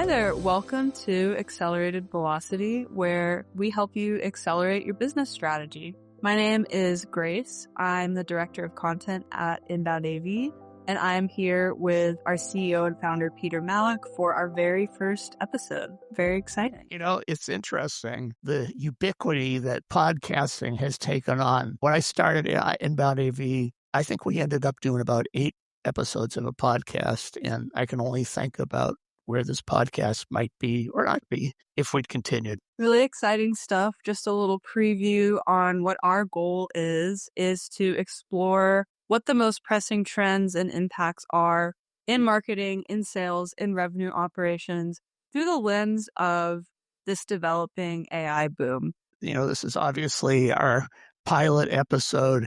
Hi there. Welcome to Accelerated Velocity, where we help you accelerate your business strategy. My name is Grace. I'm the Director of Content at Inbound AV, and I'm here with our CEO and founder, Peter Malik, for our very first episode. Very exciting. You know, it's interesting, the ubiquity that podcasting has taken on. When I started at Inbound AV, I think we ended up doing about 8 episodes of a podcast, and I can only think about where this podcast might be or not be if we'd continued. Really exciting stuff. Just a little preview on what our goal is to explore what the most pressing trends and impacts are in marketing, in sales, in revenue operations through the lens of this developing AI boom. You know, this is obviously our pilot episode.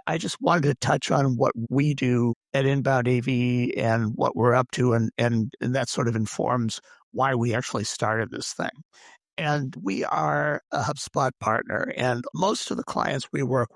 I just wanted to touch on what we do at Inbound AV and what we're up to, and that sort of informs why we actually started this thing. And we are a HubSpot partner, and most of the clients we work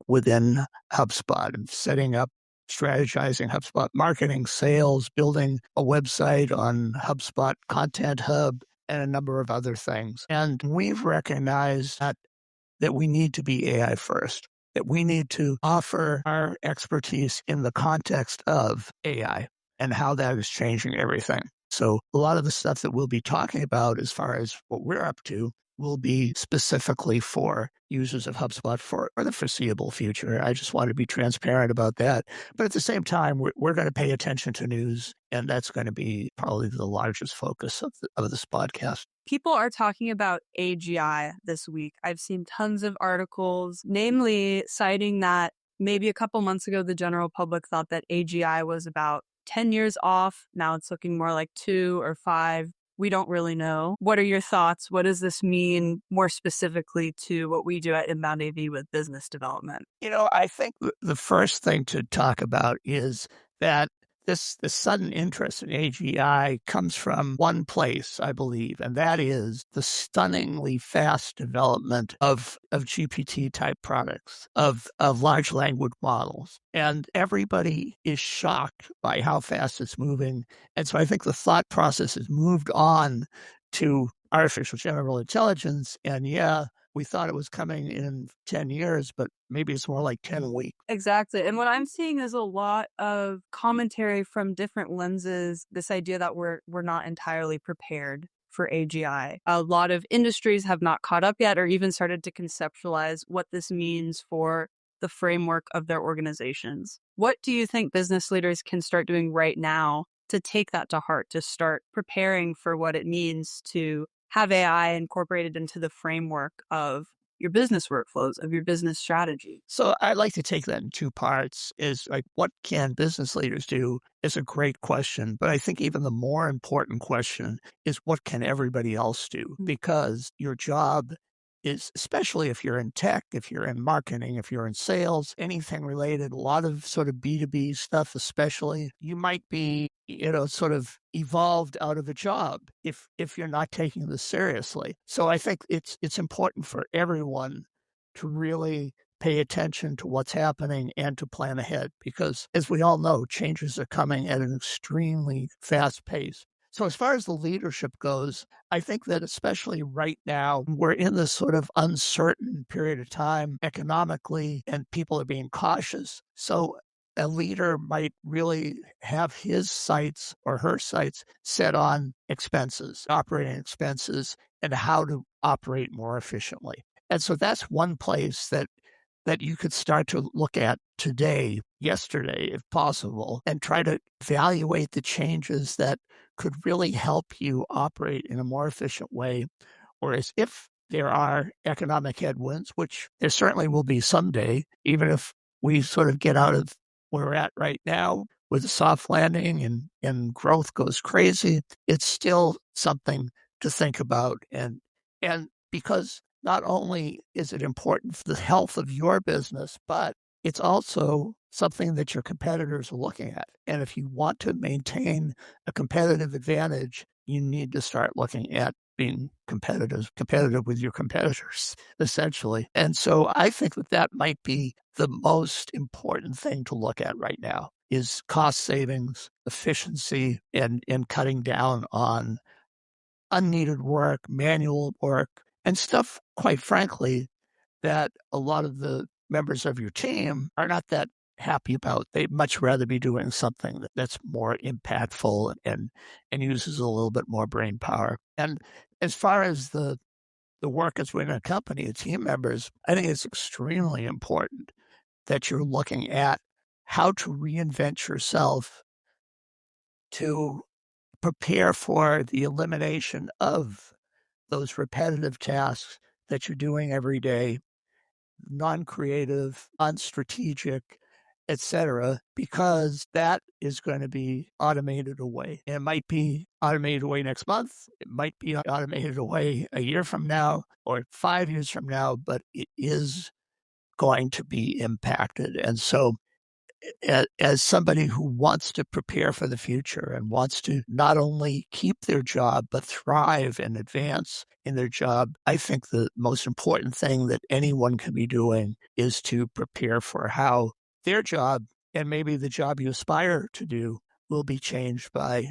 within HubSpot and setting up, strategizing HubSpot marketing, sales, building a website on HubSpot Content Hub, and a number of other things. And we've recognized that we need to be AI first, that we need to offer our expertise in the context of AI and how that is changing everything. So a lot of the stuff that we'll be talking about as far as what we're up to will be specifically for users of HubSpot for the foreseeable future. I just want to be transparent about that. But at the same time, we're going to pay attention to news, and that's going to be probably the largest focus of this podcast. People are talking about AGI this week. I've seen tons of articles, namely citing that maybe a couple months ago, the general public thought that AGI was about 10 years off. Now it's looking more like 2 or 5. We don't really know. What are your thoughts? What does this mean more specifically to what we do at Inbound AV with business development? You know, I think the first thing to talk about is that this sudden interest in AGI comes from one place, I believe, and that is the stunningly fast development of GPT-type products, of large language models. And everybody is shocked by how fast it's moving. And so I think the thought process has moved on to artificial general intelligence. And yeah, we thought it was coming in 10 years, but maybe it's more like 10 weeks. Exactly. And what I'm seeing is a lot of commentary from different lenses, this idea that we're not entirely prepared for AGI. A lot of industries have not caught up yet or even started to conceptualize what this means for the framework of their organizations. What do you think business leaders can start doing right now to take that to heart, to start preparing for what it means to have AI incorporated into the framework of your business workflows, of your business strategy? So I'd like to take that in 2 parts. Is like, what can business leaders do is a great question. But I think even the more important question is, what can everybody else do? Because your job is, especially if you're in tech, if you're in marketing, if you're in sales, anything related, a lot of sort of B2B stuff, especially, you might be, sort of evolved out of a job if you're not taking this seriously. So I think it's important for everyone to really pay attention to what's happening and to plan ahead, because as we all know, changes are coming at an extremely fast pace. So as far as the leadership goes, I think that especially right now, we're in this sort of uncertain period of time economically, and people are being cautious. So a leader might really have his sights or her sights set on expenses, operating expenses, and how to operate more efficiently. And so that's one place that you could start to look at today, yesterday, if possible, and try to evaluate the changes that could really help you operate in a more efficient way. Whereas if there are economic headwinds, which there certainly will be someday, even if we sort of get out of where we're at right now with a soft landing and growth goes crazy, it's still something to think about. And because not only is it important for the health of your business, but it's also something that your competitors are looking at. And if you want to maintain a competitive advantage, you need to start looking at being competitive with your competitors, essentially. And so I think that might be the most important thing to look at right now. is cost savings, efficiency, and cutting down on unneeded work, manual work, and stuff, quite frankly, that a lot of the members of your team are not that happy about. They'd much rather be doing something that's more impactful and uses a little bit more brain power. And as far as the workers within a company, the team members, I think it's extremely important that you're looking at how to reinvent yourself to prepare for the elimination of those repetitive tasks that you're doing every day, non-creative, unstrategic, etc., because that is going to be automated away. It might be automated away next month. It might be automated away a year from now or 5 years from now, but it is going to be impacted. And so as somebody who wants to prepare for the future and wants to not only keep their job, but thrive and advance in their job, I think the most important thing that anyone can be doing is to prepare for how their job and maybe the job you aspire to do will be changed by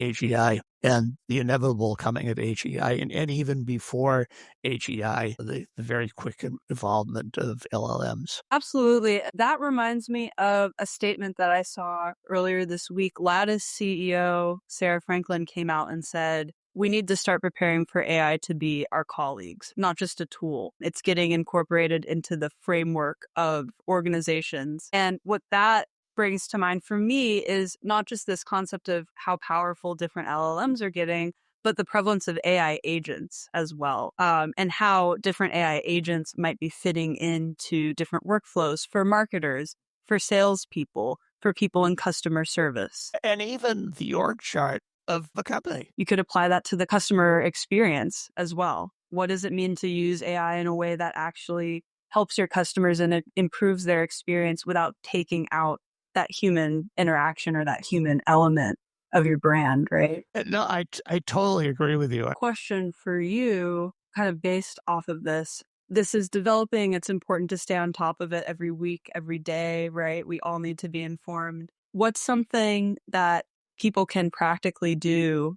AGI and the inevitable coming of AGI, and even before AGI, the very quick involvement of LLMs. Absolutely. That reminds me of a statement that I saw earlier this week. Lattice CEO Sarah Franklin came out and said, we need to start preparing for AI to be our colleagues, not just a tool. It's getting incorporated into the framework of organizations. And what that brings to mind for me is not just this concept of how powerful different LLMs are getting, but the prevalence of AI agents as well, and how different AI agents might be fitting into different workflows for marketers, for salespeople, for people in customer service. And even the org chart of the company. You could apply that to the customer experience as well. What does it mean to use AI in a way that actually helps your customers and it improves their experience without taking out that human interaction or that human element of your brand, right? No, I totally agree with you. Question for you, kind of based off of this. This is developing. It's important to stay on top of it every week, every day, right? We all need to be informed. What's something that people can practically do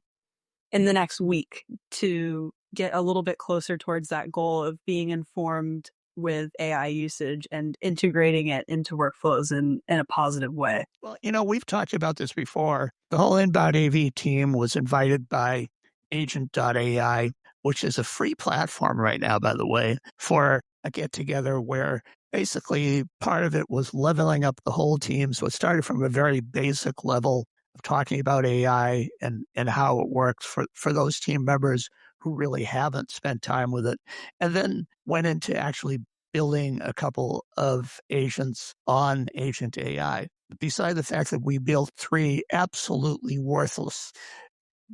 in the next week to get a little bit closer towards that goal of being informed with AI usage and integrating it into workflows in a positive way? Well, we've talked about this before. The whole Inbound AV team was invited by Agent.ai, which is a free platform right now, by the way, for a get together where basically part of it was leveling up the whole team. So it started from a very basic level of talking about AI and how it works for those team members who really haven't spent time with it. And then went into actually building a couple of agents on Agent AI. Beside the fact that we built 3 absolutely worthless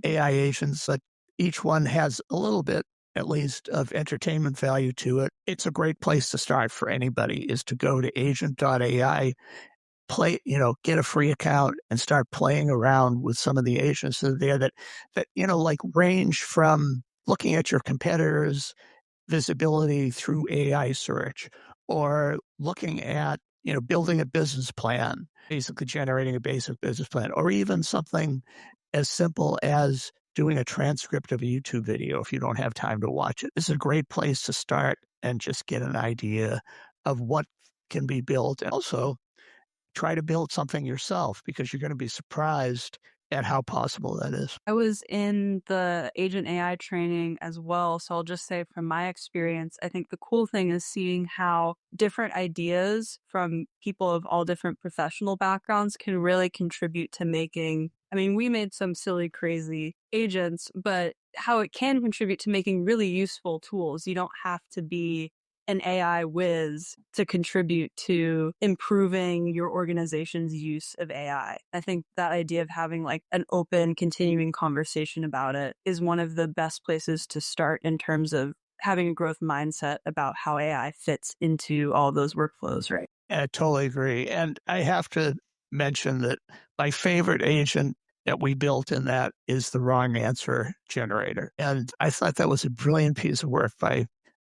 AI agents, but each one has a little bit, at least, of entertainment value to it. It's a great place to start for anybody is to go to agent.ai, get a free account and start playing around with some of the agents that are there that like range from looking at your competitors' visibility through AI search or looking at, building a business plan, basically generating a basic business plan, or even something as simple as doing a transcript of a YouTube video if you don't have time to watch it. This is a great place to start and just get an idea of what can be built. And also try to build something yourself because you're going to be surprised at how possible that is. I was in the Agent AI training as well. So I'll just say from my experience, I think the cool thing is seeing how different ideas from people of all different professional backgrounds can really contribute to making. I mean, we made some silly, crazy agents, but how it can contribute to making really useful tools. You don't have to be an AI whiz to contribute to improving your organization's use of AI. I think that idea of having like an open, continuing conversation about it is one of the best places to start in terms of having a growth mindset about how AI fits into all those workflows, right? I totally agree. And I have to mention that my favorite agent that we built in that is the wrong answer generator. And I thought that was a brilliant piece of work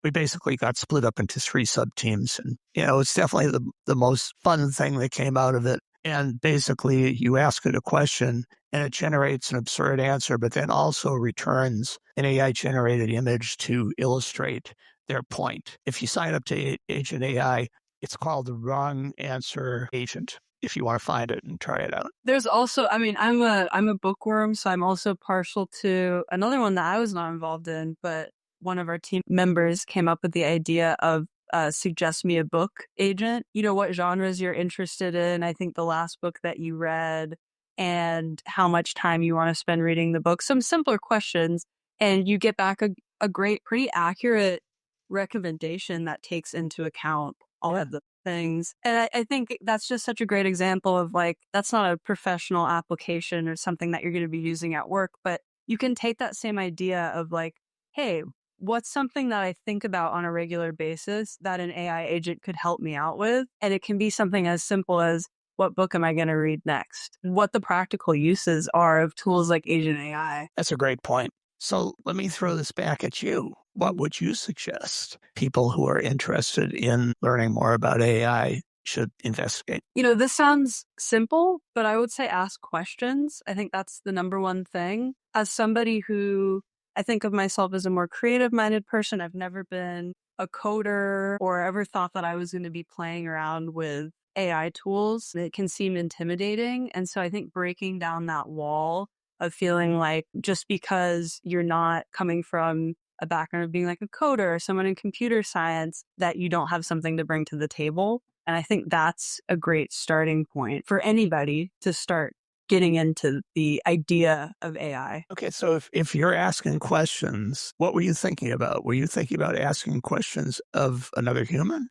we basically got split up into 3 sub teams. And, it's definitely the most fun thing that came out of it. And basically, you ask it a question and it generates an absurd answer, but then also returns an AI-generated image to illustrate their point. If you sign up to Agent AI, it's called the Wrong Answer Agent, if you want to find it and try it out. There's also, I mean, I'm a bookworm, so I'm also partial to another one that I was not involved in, but one of our team members came up with the idea of suggest me a book agent. You know, what genres you're interested in. I think the last book that you read and how much time you want to spend reading the book. Some simpler questions, and you get back a great, pretty accurate recommendation that takes into account all of the things. And I think that's just such a great example of like, that's not a professional application or something that you're going to be using at work, but you can take that same idea of like, hey, what's something that I think about on a regular basis that an AI agent could help me out with? And it can be something as simple as, what book am I going to read next? What the practical uses are of tools like Agent AI. That's a great point. So let me throw this back at you. What would you suggest people who are interested in learning more about AI should investigate? You know, this sounds simple, but I would say ask questions. I think that's the number one thing. As somebody who I think of myself as a more creative-minded person, I've never been a coder or ever thought that I was going to be playing around with AI tools. It can seem intimidating. And so I think breaking down that wall of feeling like just because you're not coming from a background of being like a coder or someone in computer science, that you don't have something to bring to the table. And I think that's a great starting point for anybody to start getting into the idea of AI. Okay, so if you're asking questions, what were you thinking about? Were you thinking about asking questions of another human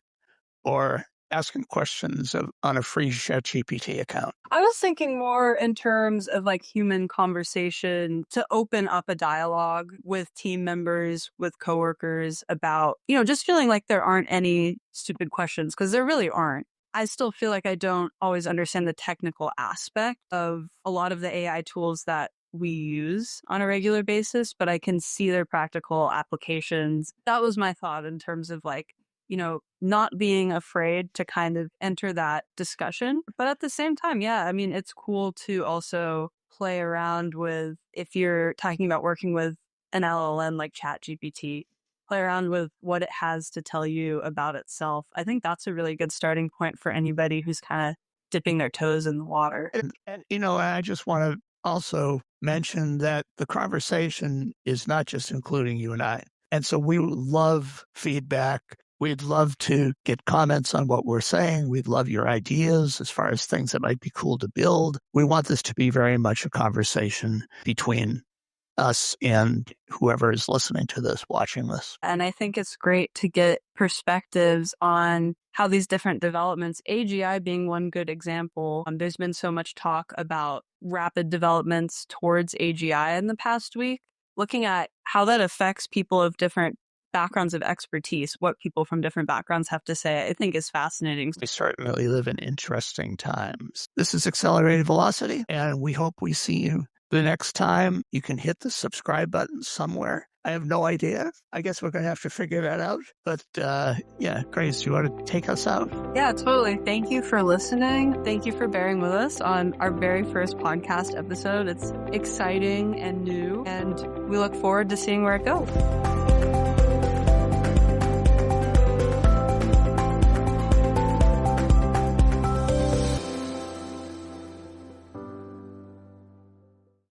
or asking questions on a free ChatGPT account? I was thinking more in terms of like human conversation to open up a dialogue with team members, with coworkers about, you know, just feeling like there aren't any stupid questions, because there really aren't. I still feel like I don't always understand the technical aspect of a lot of the AI tools that we use on a regular basis, but I can see their practical applications. That was my thought in terms of like, you know, not being afraid to kind of enter that discussion. But at the same time, yeah, I mean, it's cool to also play around with, if you're talking about working with an LLM like ChatGPT, play around with what it has to tell you about itself. I think that's a really good starting point for anybody who's kind of dipping their toes in the water. And you know, I just want to also mention that the conversation is not just including you and I. And so we love feedback. We'd love to get comments on what we're saying. We'd love your ideas as far as things that might be cool to build. We want this to be very much a conversation between us and whoever is listening to this, watching this. And I think it's great to get perspectives on how these different developments, AGI being one good example. There's been so much talk about rapid developments towards AGI in the past week, looking at how that affects people of different backgrounds of expertise, what people from different backgrounds have to say, I think is fascinating. We certainly live in interesting times. This is Accelerated Velocity, and we hope we see you the next time. You can hit the subscribe button somewhere. I have no idea. I guess we're going to have to figure that out. But yeah, Grace, you want to take us out? Yeah, totally. Thank you for listening. Thank you for bearing with us on our very first podcast episode. It's exciting and new, and we look forward to seeing where it goes.